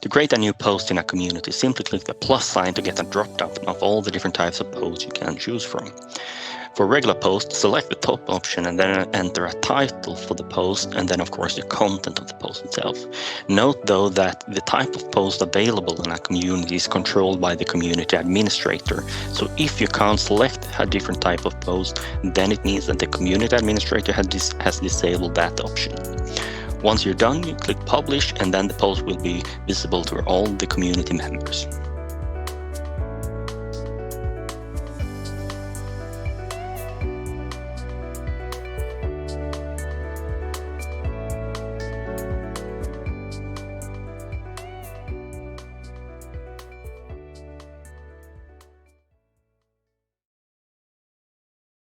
To create a new post in a community, simply click the plus sign to get a drop-down of all the different types of posts you can choose from. For regular posts, select the top option and then enter a title for the post and then of course the content of the post itself. Note though that the type of post available in a community is controlled by the community administrator. So if you can't select a different type of post, then it means that the community administrator has disabled that option. Once you're done, you click publish and then the post will be visible to all the community members.